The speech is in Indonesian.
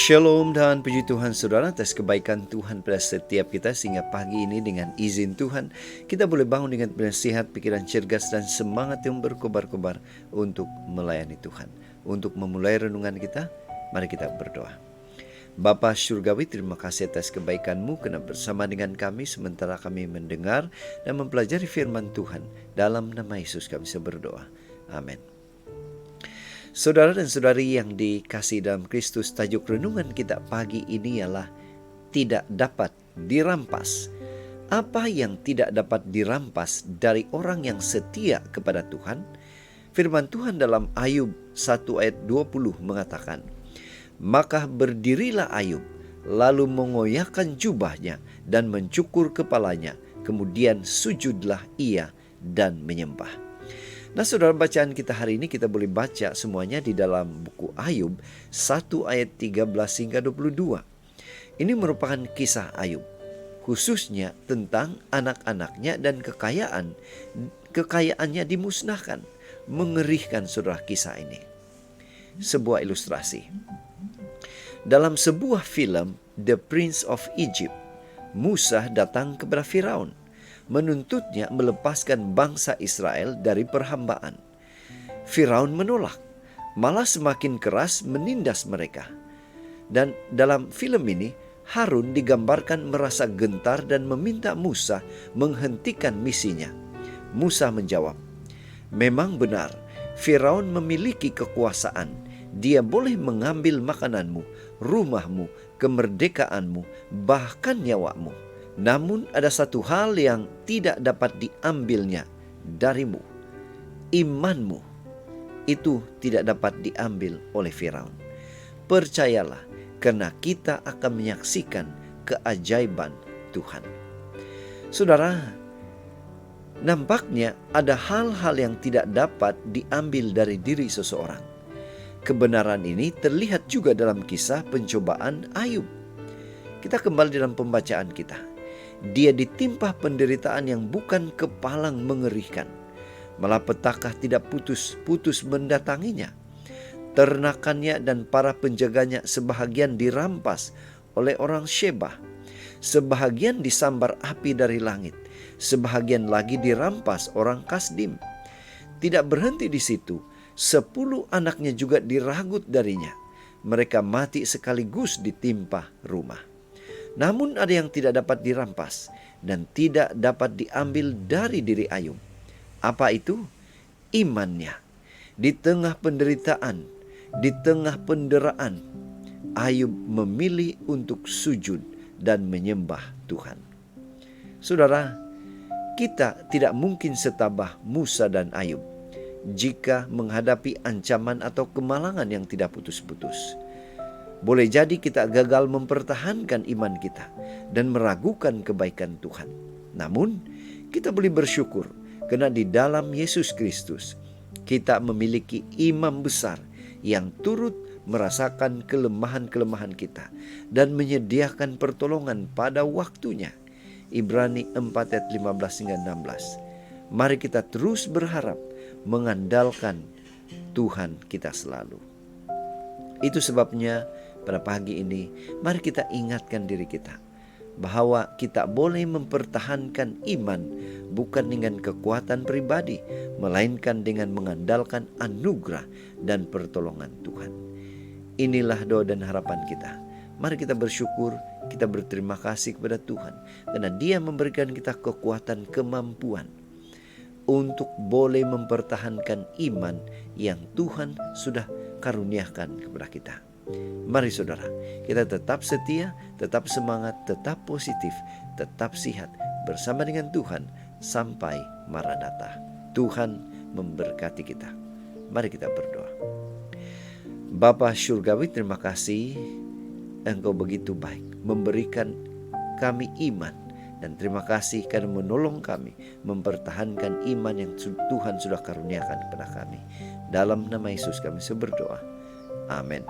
Shalom dan puji Tuhan saudara atas kebaikan Tuhan pada setiap kita, sehingga pagi ini dengan izin Tuhan kita boleh bangun dengan sehat, pikiran cergas dan semangat yang berkobar-kobar untuk melayani Tuhan. Untuk memulai renungan kita, mari kita berdoa. Bapa Surgawi, terima kasih atas kebaikan-Mu karena bersama dengan kami sementara kami mendengar dan mempelajari firman Tuhan. Dalam nama Yesus kami berdoa. Amin. Saudara dan saudari yang dikasihi dalam Kristus, tajuk renungan kita pagi ini ialah tidak dapat dirampas. Apa yang tidak dapat dirampas dari orang yang setia kepada Tuhan? Firman Tuhan dalam Ayub 1 ayat 20 mengatakan, "Maka berdirilah Ayub, lalu mengoyakkan jubahnya dan mencukur kepalanya, kemudian sujudlah ia dan menyembah." Nah saudara, bacaan kita hari ini kita boleh baca semuanya di dalam buku Ayub 1 ayat 13 hingga 22. Ini merupakan kisah Ayub, khususnya tentang anak-anaknya dan kekayaannya dimusnahkan. Mengerikan saudara kisah ini. Sebuah ilustrasi. Dalam sebuah film The Prince of Egypt, Musa datang kepada Firaun, menuntutnya melepaskan bangsa Israel dari perhambaan. Firaun menolak, malah semakin keras menindas mereka. Dan dalam film ini, Harun digambarkan merasa gentar dan meminta Musa menghentikan misinya. Musa menjawab, "Memang benar, Firaun memiliki kekuasaan. Dia boleh mengambil makananmu, rumahmu, kemerdekaanmu, bahkan nyawamu. Namun ada satu hal yang tidak dapat diambilnya darimu. Imanmu itu tidak dapat diambil oleh Firaun. Percayalah, karena kita akan menyaksikan keajaiban Tuhan." Saudara, nampaknya ada hal-hal yang tidak dapat diambil dari diri seseorang. Kebenaran ini terlihat juga dalam kisah pencobaan Ayub. Kita kembali dalam pembacaan kita. Dia ditimpa penderitaan yang bukan kepalang mengerikan. Malapetaka tidak putus-putus mendatanginya. Ternakannya dan para penjaganya sebahagian dirampas oleh orang Sheba. Sebahagian disambar api dari langit. Sebahagian lagi dirampas orang Kasdim. Tidak berhenti di situ, 10 anaknya juga diragut darinya. Mereka mati sekaligus ditimpa rumah. Namun ada yang tidak dapat dirampas dan tidak dapat diambil dari diri Ayub. Apa itu? Imannya. Di tengah penderitaan, di tengah penderaan, Ayub memilih untuk sujud dan menyembah Tuhan. Saudara, kita tidak mungkin setabah Musa dan Ayub jika menghadapi ancaman atau kemalangan yang tidak putus-putus. Boleh jadi kita gagal mempertahankan iman kita dan meragukan kebaikan Tuhan. Namun, kita boleh bersyukur karena di dalam Yesus Kristus kita memiliki imam besar yang turut merasakan kelemahan-kelemahan kita dan menyediakan pertolongan pada waktunya. Ibrani 4 ayat 15 hingga 16. Mari kita terus berharap mengandalkan Tuhan kita selalu. Itu sebabnya pada pagi ini, mari kita ingatkan diri kita bahwa kita boleh mempertahankan iman bukan dengan kekuatan pribadi, melainkan dengan mengandalkan anugerah dan pertolongan Tuhan. Inilah doa dan harapan kita. Mari kita bersyukur, kita berterima kasih kepada Tuhan karena Dia memberikan kita kekuatan, kemampuan untuk boleh mempertahankan iman yang Tuhan sudah karuniakan kepada kita. Mari saudara, kita tetap setia, tetap semangat, tetap positif, tetap sehat bersama dengan Tuhan sampai Maranatha. Tuhan memberkati kita. Mari kita berdoa. Bapa Surgawi, terima kasih Engkau begitu baik memberikan kami iman. Dan terima kasih karena menolong kami mempertahankan iman yang Tuhan sudah karuniakan kepada kami. Dalam nama Yesus kami berdoa. Amin.